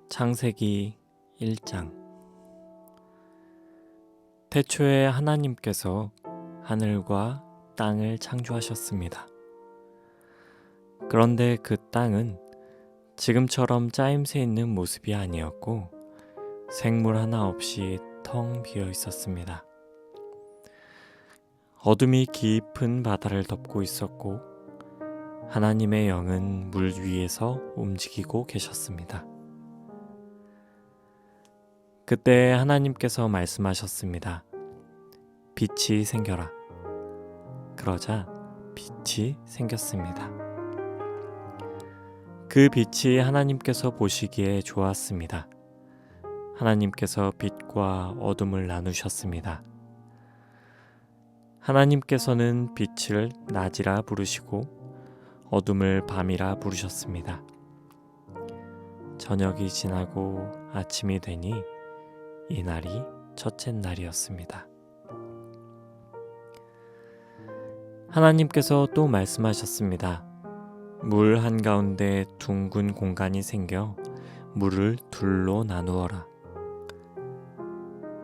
창세기 1장. 태초에 하나님께서 하늘과 땅을 창조하셨습니다. 그런데 그 땅은 지금처럼 짜임새 있는 모습이 아니었고 생물 하나 없이 텅 비어 있었습니다. 어둠이 깊은 바다를 덮고 있었고 하나님의 영은 물 위에서 움직이고 계셨습니다. 그때 하나님께서 말씀하셨습니다. 빛이 생겨라. 그러자 빛이 생겼습니다. 그 빛이 하나님께서 보시기에 좋았습니다. 하나님께서 빛과 어둠을 나누셨습니다. 하나님께서는 빛을 낮이라 부르시고 어둠을 밤이라 부르셨습니다. 저녁이 지나고 아침이 되니 이 날이 첫째 날이었습니다. 하나님께서 또 말씀하셨습니다. 물 한가운데 둥근 공간이 생겨 물을 둘로 나누어라.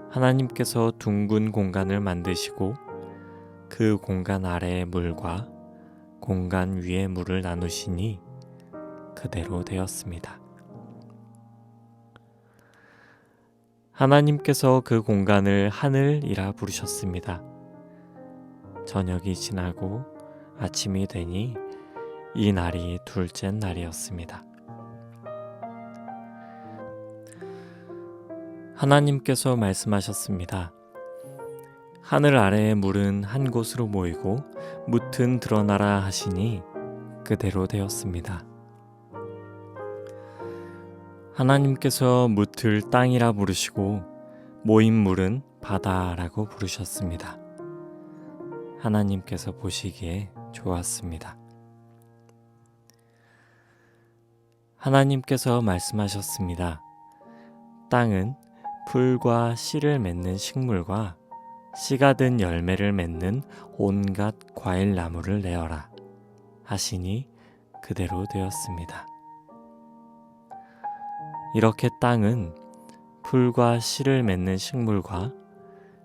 하나님께서 둥근 공간을 만드시고 그 공간 아래의 물과 공간 위의 물을 나누시니 그대로 되었습니다. 하나님께서 그 공간을 하늘이라 부르셨습니다. 저녁이 지나고 아침이 되니 이 날이 둘째 날이었습니다. 하나님께서 말씀하셨습니다. 하늘 아래의 물은 한 곳으로 모이고 뭇은 드러나라 하시니 그대로 되었습니다. 하나님께서 뭇을 땅이라 부르시고 모인 물은 바다라고 부르셨습니다. 하나님께서 보시기에 좋았습니다. 하나님께서 말씀하셨습니다. 땅은 풀과 씨를 맺는 식물과 씨가 든 열매를 맺는 온갖 과일 나무를 내어라 하시니 그대로 되었습니다. 이렇게 땅은 풀과 씨를 맺는 식물과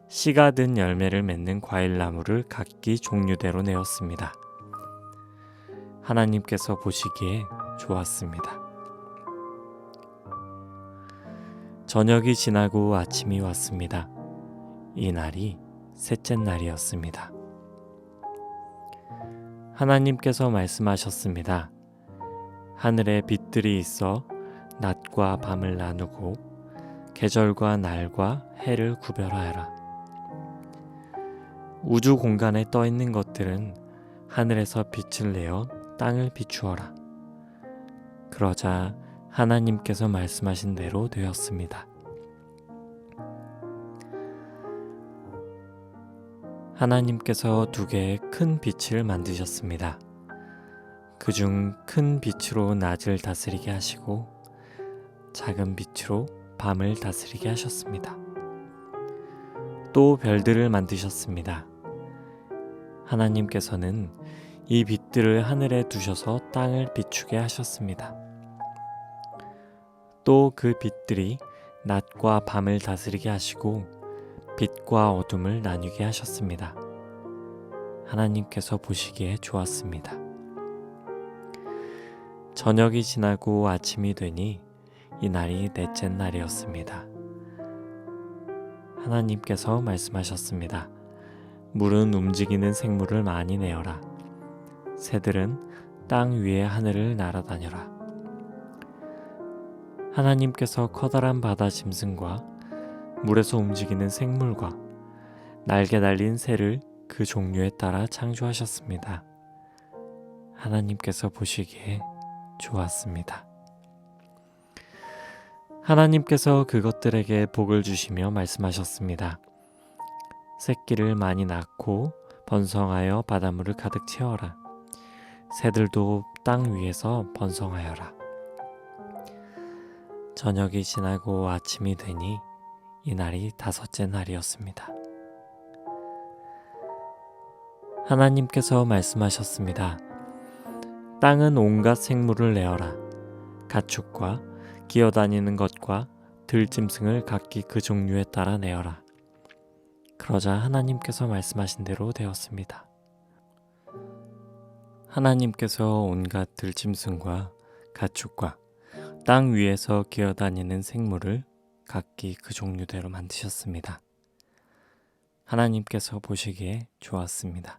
씨가 든 열매를 맺는 과일 나무를 각기 종류대로 내었습니다. 하나님께서 보시기에 좋았습니다. 저녁이 지나고 아침이 왔습니다. 이 날이 셋째 날이었습니다. 하나님께서 말씀하셨습니다. 하늘에 빛들이 있어 낮과 밤을 나누고 계절과 날과 해를 구별하여라. 우주 공간에 떠 있는 것들은 하늘에서 빛을 내어 땅을 비추어라. 그러자 하나님께서 말씀하신 대로 되었습니다. 하나님께서 두 개의 큰 빛을 만드셨습니다. 그중 큰 빛으로 낮을 다스리게 하시고 작은 빛으로 밤을 다스리게 하셨습니다. 또 별들을 만드셨습니다. 하나님께서는 이 빛들을 하늘에 두셔서 땅을 비추게 하셨습니다. 또 그 빛들이 낮과 밤을 다스리게 하시고 빛과 어둠을 나뉘게 하셨습니다. 하나님께서 보시기에 좋았습니다. 저녁이 지나고 아침이 되니 이 날이 넷째 날이었습니다. 하나님께서 말씀하셨습니다. 물은 움직이는 생물을 많이 내어라. 새들은 땅 위의 하늘을 날아다녀라. 하나님께서 커다란 바다 짐승과 물에서 움직이는 생물과 날개 달린 새를 그 종류에 따라 창조하셨습니다. 하나님께서 보시기에 좋았습니다. 하나님께서 그것들에게 복을 주시며 말씀하셨습니다. 새끼를 많이 낳고 번성하여 바닷물을 가득 채워라. 새들도 땅 위에서 번성하여라. 저녁이 지나고 아침이 되니 이 날이 다섯째 날이었습니다. 하나님께서 말씀하셨습니다. 땅은 온갖 생물을 내어라. 가축과 기어다니는 것과 들짐승을 각기 그 종류에 따라 내어라. 그러자 하나님께서 말씀하신 대로 되었습니다. 하나님께서 온갖 들짐승과 가축과 땅 위에서 기어다니는 생물을 각기 그 종류대로 만드셨습니다. 하나님께서 보시기에 좋았습니다.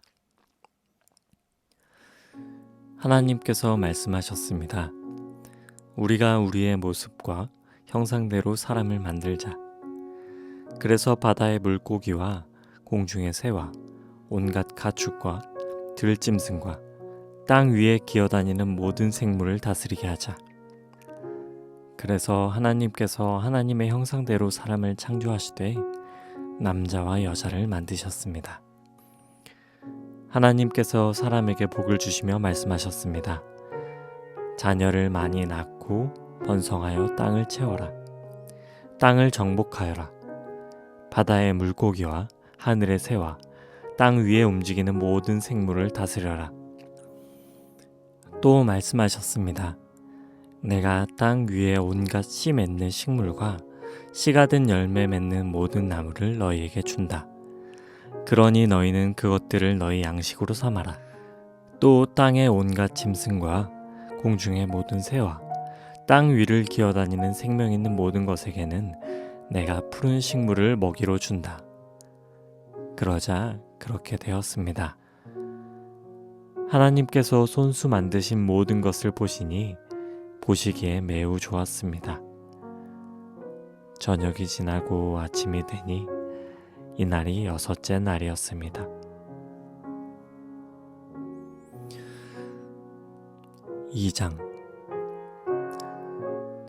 하나님께서 말씀하셨습니다. 우리가 우리의 모습과 형상대로 사람을 만들자. 그래서 바다의 물고기와 공중의 새와 온갖 가축과 들짐승과 땅 위에 기어다니는 모든 생물을 다스리게 하자. 그래서 하나님께서 하나님의 형상대로 사람을 창조하시되 남자와 여자를 만드셨습니다. 하나님께서 사람에게 복을 주시며 말씀하셨습니다. 자녀를 많이 낳고 번성하여 땅을 채워라. 땅을 정복하여라. 바다의 물고기와 하늘의 새와 땅 위에 움직이는 모든 생물을 다스려라. 또 말씀하셨습니다. 내가 땅 위에 온갖 씨 맺는 식물과 씨가 든 열매 맺는 모든 나무를 너희에게 준다. 그러니 너희는 그것들을 너희 양식으로 삼아라. 또 땅의 온갖 짐승과 공중의 모든 새와 땅 위를 기어다니는 생명 있는 모든 것에게는 내가 푸른 식물을 먹이로 준다. 그러자 그렇게 되었습니다. 하나님께서 손수 만드신 모든 것을 보시니 보시기에 매우 좋았습니다. 저녁이 지나고 아침이 되니 이날이 6째 날이었습니다. 2장.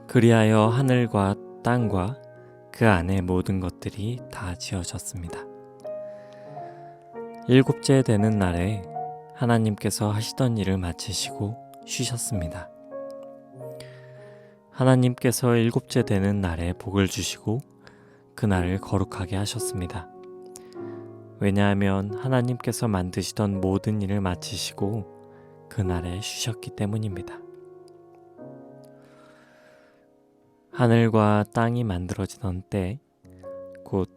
그리하여 하늘과 땅과 그 안의 모든 것들이 다 지어졌습니다. 7째 되는 날에 하나님께서 하시던 일을 마치시고 쉬셨습니다. 하나님께서 7째 되는 날에 복을 주시고 그날을 거룩하게 하셨습니다. 왜냐하면 하나님께서 만드시던 모든 일을 마치시고 그날에 쉬셨기 때문입니다. 하늘과 땅이 만들어지던 때, 곧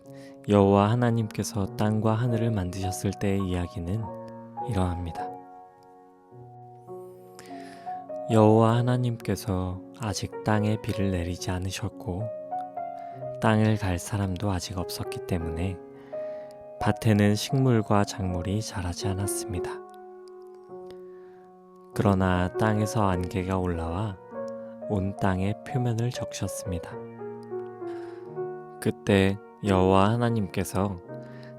여호와 하나님께서 땅과 하늘을 만드셨을 때의 이야기는 이러합니다. 여호와 하나님께서 아직 땅에 비를 내리지 않으셨고 땅을 갈 사람도 아직 없었기 때문에 밭에는 식물과 작물이 자라지 않았습니다. 그러나 땅에서 안개가 올라와 온 땅의 표면을 적셨습니다. 그때 여호와 하나님께서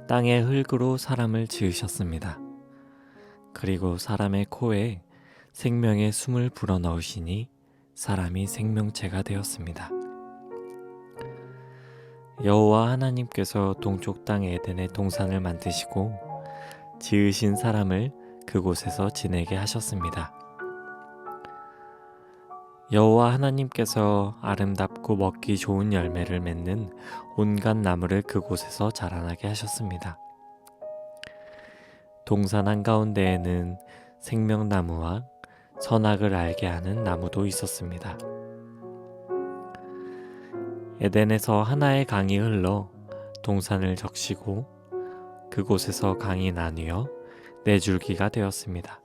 땅의 흙으로 사람을 지으셨습니다. 그리고 사람의 코에 생명의 숨을 불어넣으시니 사람이 생명체가 되었습니다. 여호와 하나님께서 동쪽 땅 에덴의 동산을 만드시고 지으신 사람을 그곳에서 지내게 하셨습니다. 여호와 하나님께서 아름답고 먹기 좋은 열매를 맺는 온갖 나무를 그곳에서 자라나게 하셨습니다. 동산 한가운데에는 생명나무와 선악을 알게 하는 나무도 있었습니다. 에덴에서 하나의 강이 흘러 동산을 적시고 그곳에서 강이 나뉘어 4줄기가 되었습니다.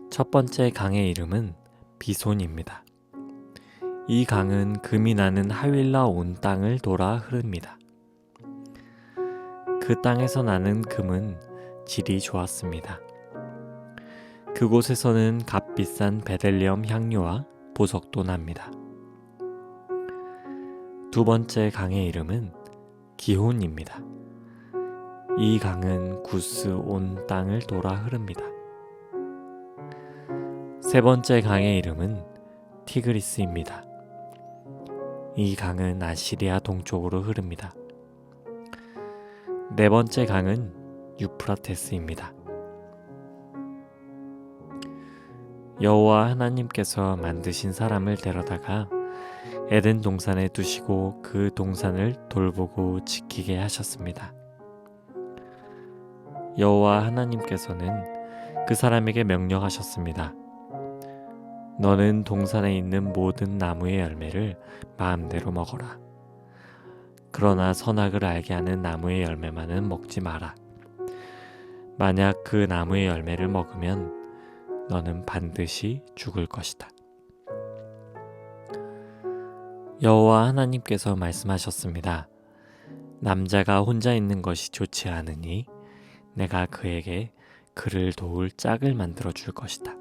첫 번째 강의 이름은 비손입니다. 이 강은 금이 나는 하윌라 온 땅을 돌아 흐릅니다. 그 땅에서 나는 금은 질이 좋았습니다. 그곳에서는 값비싼 베델리엄 향료와 보석도 납니다. 두 번째 강의 이름은 기혼입니다. 이 강은 구스 온 땅을 돌아 흐릅니다. 세 번째 강의 이름은 티그리스입니다. 이 강은 아시리아 동쪽으로 흐릅니다. 네 번째 강은 유프라테스입니다. 여호와 하나님께서 만드신 사람을 데려다가 에덴 동산에 두시고 그 동산을 돌보고 지키게 하셨습니다. 여호와 하나님께서는 그 사람에게 명령하셨습니다. 너는 동산에 있는 모든 나무의 열매를 마음대로 먹어라. 그러나 선악을 알게 하는 나무의 열매만은 먹지 마라. 만약 그 나무의 열매를 먹으면 너는 반드시 죽을 것이다. 여호와 하나님께서 말씀하셨습니다. 남자가 혼자 있는 것이 좋지 않으니 내가 그에게 그를 도울 짝을 만들어 줄 것이다.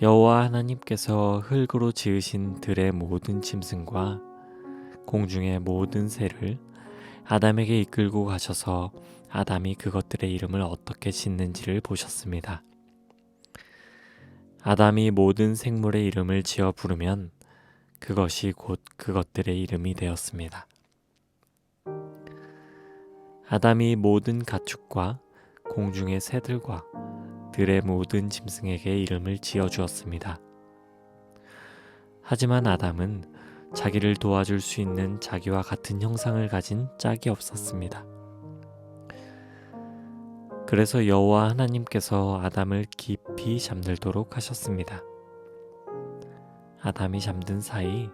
여호와 하나님께서 흙으로 지으신 들의 모든 짐승과 공중의 모든 새를 아담에게 이끌고 가셔서 아담이 그것들의 이름을 어떻게 짓는지를 보셨습니다. 아담이 모든 생물의 이름을 지어 부르면 그것이 곧 그것들의 이름이 되었습니다. 아담이 모든 가축과 공중의 새들과 들의 모든 짐승에게 이름을 지어 주었습니다. 하지만 아담은 자기를 도와줄 수 있는 자기와 같은 형상을 가진 짝이 없었습니다. 그래서 여호와 하나님께서 아담을 깊이 잠들도록 하셨습니다. 아담이 잠든 사이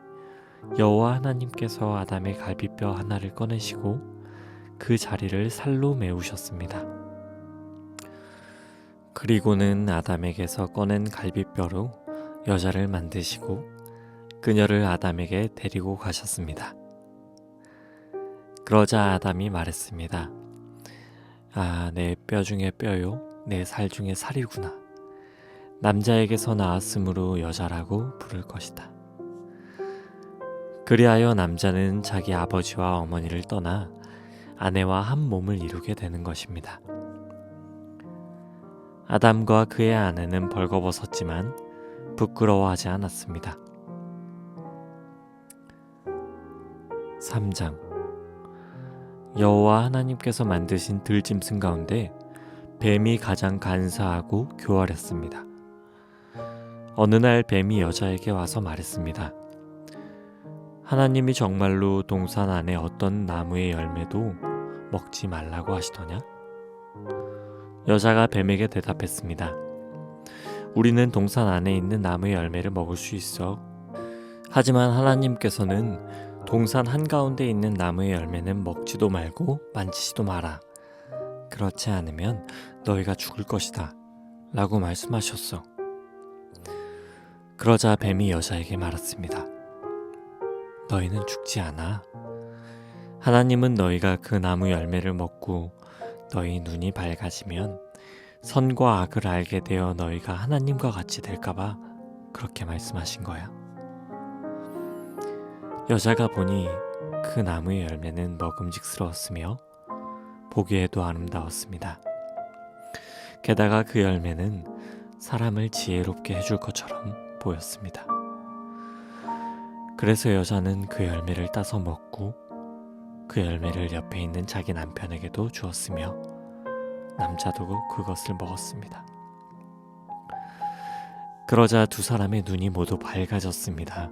여호와 하나님께서 아담의 갈비뼈 하나를 꺼내시고 그 자리를 살로 메우셨습니다. 그리고는 아담에게서 꺼낸 갈비뼈로 여자를 만드시고 그녀를 아담에게 데리고 가셨습니다. 그러자 아담이 말했습니다. 아, 내 뼈 중에 뼈요, 내 살 중에 살이구나. 남자에게서 나왔으므로 여자라고 부를 것이다. 그리하여 남자는 자기 아버지와 어머니를 떠나 아내와 한 몸을 이루게 되는 것입니다. 아담과 그의 아내는 벌거벗었지만 부끄러워하지 않았습니다. 3장 여호와 하나님께서 만드신 들짐승 가운데 뱀이 가장 간사하고 교활했습니다. 어느 날 뱀이 여자에게 와서 말했습니다. 하나님이 정말로 동산 안에 어떤 나무의 열매도 먹지 말라고 하시더냐? 여자가 뱀에게 대답했습니다. 우리는 동산 안에 있는 나무의 열매를 먹을 수 있어. 하지만 하나님께서는 동산 한가운데 있는 나무의 열매는 먹지도 말고 만지지도 마라. 그렇지 않으면 너희가 죽을 것이다. 라고 말씀하셨어. 그러자 뱀이 여자에게 말했습니다. 너희는 죽지 않아. 하나님은 너희가 그 나무 열매를 먹고 너희 눈이 밝아지면 선과 악을 알게 되어 너희가 하나님과 같이 될까봐 그렇게 말씀하신 거야. 여자가 보니 그 나무의 열매는 먹음직스러웠으며 보기에도 아름다웠습니다. 게다가 그 열매는 사람을 지혜롭게 해줄 것처럼 보였습니다. 그래서 여자는 그 열매를 따서 먹고 그 열매를 옆에 있는 자기 남편에게도 주었으며 남자도 그것을 먹었습니다. 그러자 두 사람의 눈이 모두 밝아졌습니다.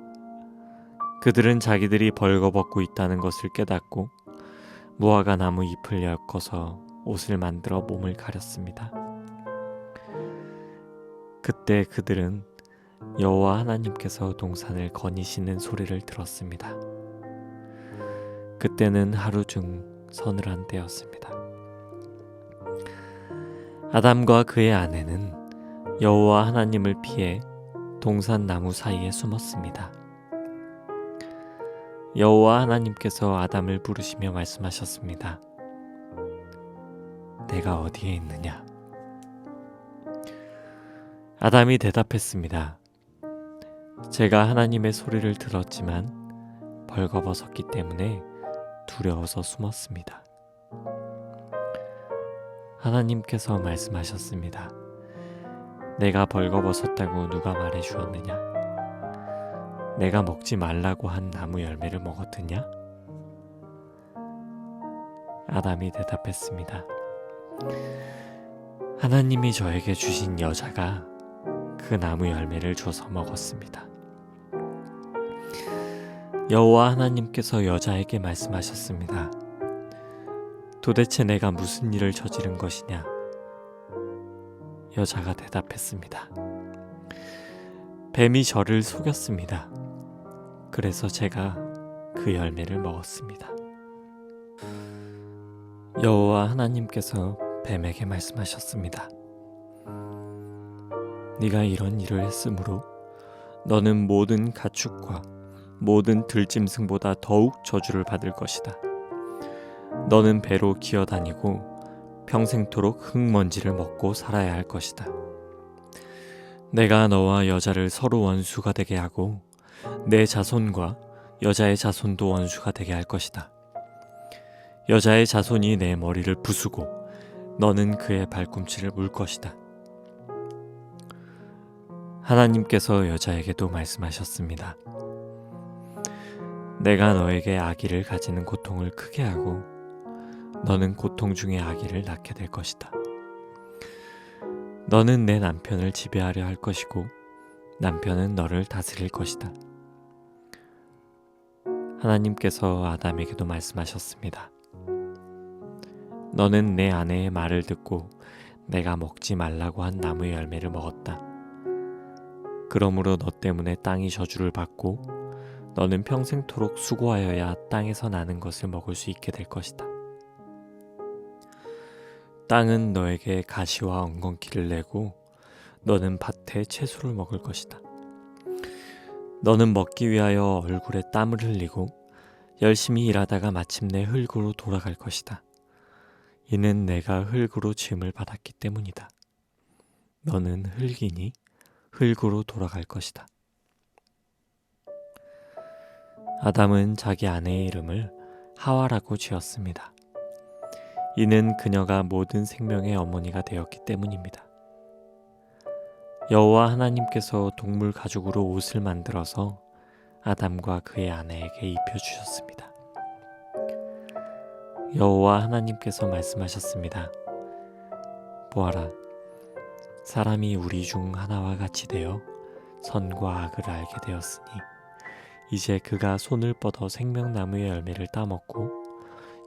그들은 자기들이 벌거벗고 있다는 것을 깨닫고 무화과 나무 잎을 엮어서 옷을 만들어 몸을 가렸습니다. 그때 그들은 여호와 하나님께서 동산을 거니시는 소리를 들었습니다. 그때는 하루 중 서늘한 때였습니다. 아담과 그의 아내는 여호와 하나님을 피해 동산 나무 사이에 숨었습니다. 여호와 하나님께서 아담을 부르시며 말씀하셨습니다. 내가 어디에 있느냐? 아담이 대답했습니다. 제가 하나님의 소리를 들었지만 벌거벗었기 때문에 두려워서 숨었습니다. 하나님께서 말씀하셨습니다. 내가 벌거벗었다고 누가 말해 주었느냐? 내가 먹지 말라고 한 나무 열매를 먹었느냐? 아담이 대답했습니다. 하나님이 저에게 주신 여자가 그 나무 열매를 줘서 먹었습니다. 여호와 하나님께서 여자에게 말씀하셨습니다. 도대체 내가 무슨 일을 저지른 것이냐? 여자가 대답했습니다. 뱀이 저를 속였습니다. 그래서 제가 그 열매를 먹었습니다. 여호와 하나님께서 뱀에게 말씀하셨습니다. 네가 이런 일을 했으므로 너는 모든 가축과 모든 들짐승보다 더욱 저주를 받을 것이다. 너는 배로 기어다니고 평생토록 흙먼지를 먹고 살아야 할 것이다. 내가 너와 여자를 서로 원수가 되게 하고 내 자손과 여자의 자손도 원수가 되게 할 것이다. 여자의 자손이 내 머리를 부수고 너는 그의 발꿈치를 물 것이다. 하나님께서 여자에게도 말씀하셨습니다. 내가 너에게 아기를 가지는 고통을 크게 하고 너는 고통 중에 아기를 낳게 될 것이다. 너는 내 남편을 지배하려 할 것이고 남편은 너를 다스릴 것이다. 하나님께서 아담에게도 말씀하셨습니다. 너는 내 아내의 말을 듣고 내가 먹지 말라고 한 나무의 열매를 먹었다. 그러므로 너 때문에 땅이 저주를 받고 너는 평생토록 수고하여야 땅에서 나는 것을 먹을 수 있게 될 것이다. 땅은 너에게 가시와 엉겅퀴를 내고 너는 밭에 채소를 먹을 것이다. 너는 먹기 위하여 얼굴에 땀을 흘리고 열심히 일하다가 마침내 흙으로 돌아갈 것이다. 이는 내가 흙으로 지음을 받았기 때문이다. 너는 흙이니 흙으로 돌아갈 것이다. 아담은 자기 아내의 이름을 하와라고 지었습니다. 이는 그녀가 모든 생명의 어머니가 되었기 때문입니다. 여호와 하나님께서 동물 가죽으로 옷을 만들어서 아담과 그의 아내에게 입혀주셨습니다. 여호와 하나님께서 말씀하셨습니다. 보아라, 사람이 우리 중 하나와 같이 되어 선과 악을 알게 되었으니 이제 그가 손을 뻗어 생명나무의 열매를 따먹고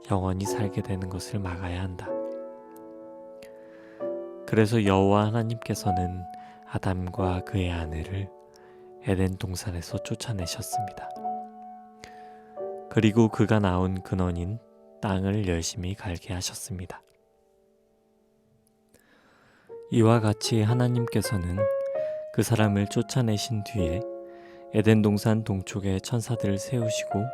영원히 살게 되는 것을 막아야 한다. 그래서 여호와 하나님께서는 아담과 그의 아내를 에덴 동산에서 쫓아내셨습니다. 그리고 그가 나온 근원인 땅을 열심히 갈게 하셨습니다. 이와 같이 하나님께서는 그 사람을 쫓아내신 뒤에 에덴 동산 동쪽에 천사들을 세우시고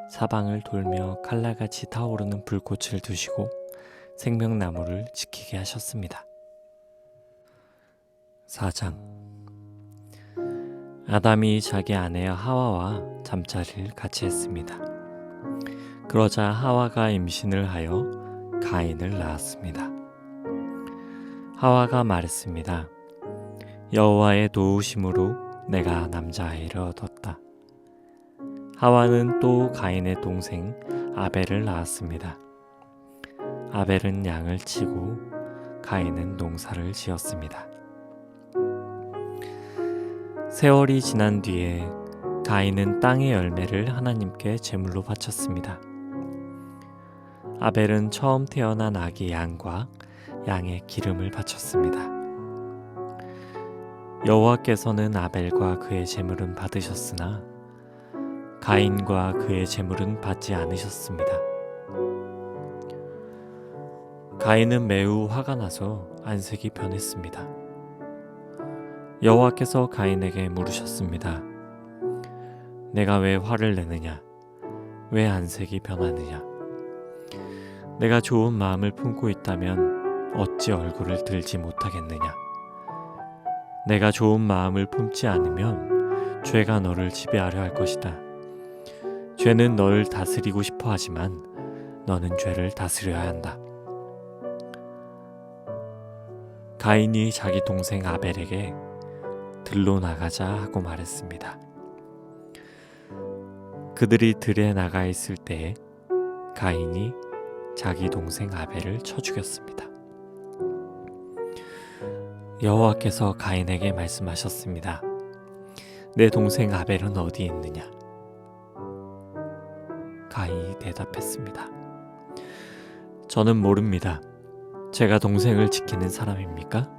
사방을 돌며 칼날같이 타오르는 불꽃을 두시고 생명나무를 지키게 하셨습니다. 4장. 아담이 자기 아내 하와와 잠자리를 같이 했습니다. 그러자 하와가 임신을 하여 가인을 낳았습니다. 하와가 말했습니다. 여호와의 도우심으로 내가 남자아이를 얻었다. 하와는 또 가인의 동생 아벨을 낳았습니다. 아벨은 양을 치고 가인은 농사를 지었습니다. 세월이 지난 뒤에 가인은 땅의 열매를 하나님께 제물로 바쳤습니다. 아벨은 처음 태어난 아기 양과 양의 기름을 바쳤습니다. 여호와께서는 아벨과 그의 제물은 받으셨으나 가인과 그의 제물은 받지 않으셨습니다. 가인은 매우 화가 나서 안색이 변했습니다. 여호와께서 가인에게 물으셨습니다. 내가 왜 화를 내느냐? 왜 안색이 변하느냐? 내가 좋은 마음을 품고 있다면 어찌 얼굴을 들지 못하겠느냐? 내가 좋은 마음을 품지 않으면 죄가 너를 지배하려 할 것이다. 죄는 너를 다스리고 싶어 하지만 너는 죄를 다스려야 한다. 가인이 자기 동생 아벨에게 들로 나가자 하고 말했습니다. 그들이 들에 나가 있을 때에 가인이 자기 동생 아벨을 쳐 죽였습니다. 여호와께서 가인에게 말씀하셨습니다. 내 동생 아벨은 어디 있느냐? 가인이 대답했습니다. 저는 모릅니다. 제가 동생을 지키는 사람입니까?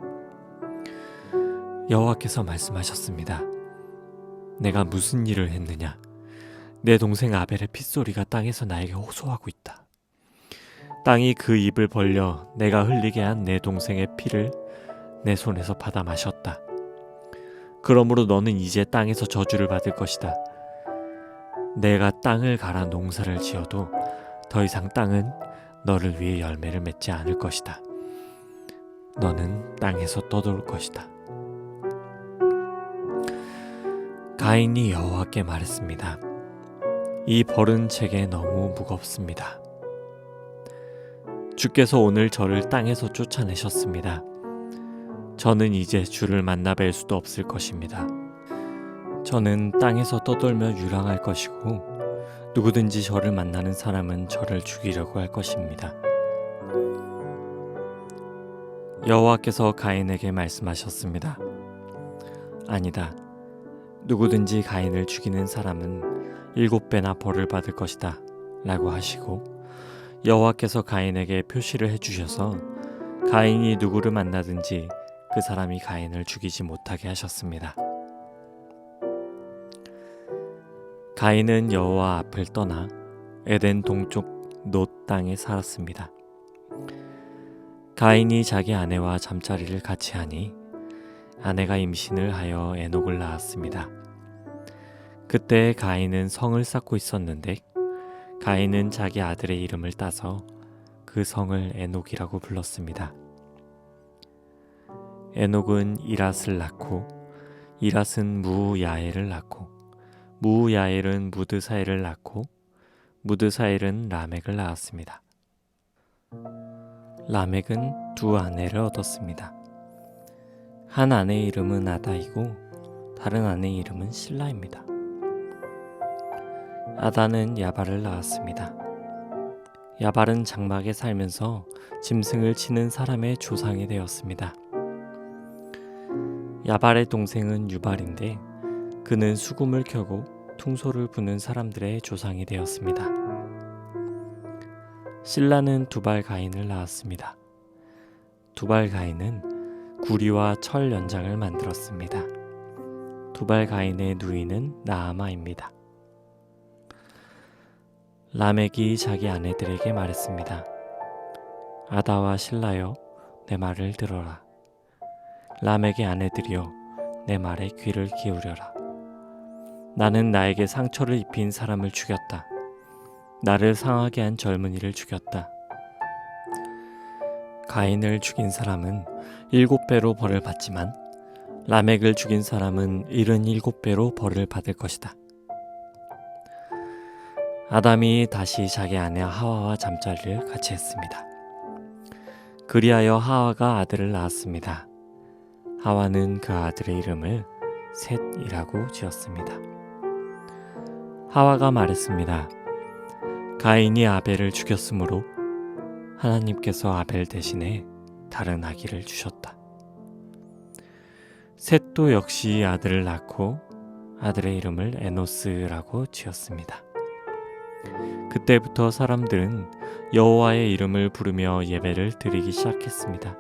여호와께서 말씀하셨습니다. 내가 무슨 일을 했느냐? 내 동생 아벨의 핏소리가 땅에서 나에게 호소하고 있다. 땅이 그 입을 벌려 내가 흘리게 한 내 동생의 피를 내 손에서 받아 마셨다. 그러므로 너는 이제 땅에서 저주를 받을 것이다. 내가 땅을 갈아 농사를 지어도 더 이상 땅은 너를 위해 열매를 맺지 않을 것이다. 너는 땅에서 떠돌 것이다. 가인이 여호와께 말했습니다. 이 벌은 제게 너무 무겁습니다. 주께서 오늘 저를 땅에서 쫓아내셨습니다. 저는 이제 주를 만나 뵐 수도 없을 것입니다. 저는 땅에서 떠돌며 유랑할 것이고 누구든지 저를 만나는 사람은 저를 죽이려고 할 것입니다. 여호와께서 가인에게 말씀하셨습니다. 아니다. 누구든지 가인을 죽이는 사람은 7배나 벌을 받을 것이다 라고 하시고 여호와께서 가인에게 표시를 해주셔서 가인이 누구를 만나든지 그 사람이 가인을 죽이지 못하게 하셨습니다. 가인은 여호와 앞을 떠나 에덴 동쪽 놋 땅에 살았습니다. 가인이 자기 아내와 잠자리를 같이 하니 아내가 임신을 하여 에녹을 낳았습니다. 그때 가인은 성을 쌓고 있었는데 가인은 자기 아들의 이름을 따서 그 성을 에녹이라고 불렀습니다. 에녹은 이랏을 낳고 이랏은 무야엘을 낳고 무야엘은 무드사엘을 낳고 무드사엘은 라멕을 낳았습니다. 라멕은 두 아내를 얻었습니다. 한 아내의 이름은 아다이고 다른 아내의 이름은 실라입니다. 아다는 야발을 낳았습니다. 야발은 장막에 살면서 짐승을 치는 사람의 조상이 되었습니다. 야발의 동생은 유발인데 그는 수금을 켜고 퉁소를 부는 사람들의 조상이 되었습니다. 실라는 두발 가인을 낳았습니다. 두발 가인은 구리와 철 연장을 만들었습니다. 두발 가인의 누이는 나아마입니다. 라멕이 자기 아내들에게 말했습니다. 아다와 실라여, 내 말을 들어라. 라멕의 아내들이여, 내 말에 귀를 기울여라. 나는 나에게 상처를 입힌 사람을 죽였다. 나를 상하게 한 젊은이를 죽였다. 가인을 죽인 사람은 7배로 벌을 받지만 라멕을 죽인 사람은 77배로 벌을 받을 것이다. 아담이 다시 자기 아내 하와와 잠자리를 같이 했습니다. 그리하여 하와가 아들을 낳았습니다. 하와는 그 아들의 이름을 셋이라고 지었습니다. 하와가 말했습니다. 가인이 아벨을 죽였으므로 하나님께서 아벨 대신에 다른 아기를 주셨다. 셋도 역시 아들을 낳고 아들의 이름을 에노스라고 지었습니다. 그때부터 사람들은 여호와의 이름을 부르며 예배를 드리기 시작했습니다.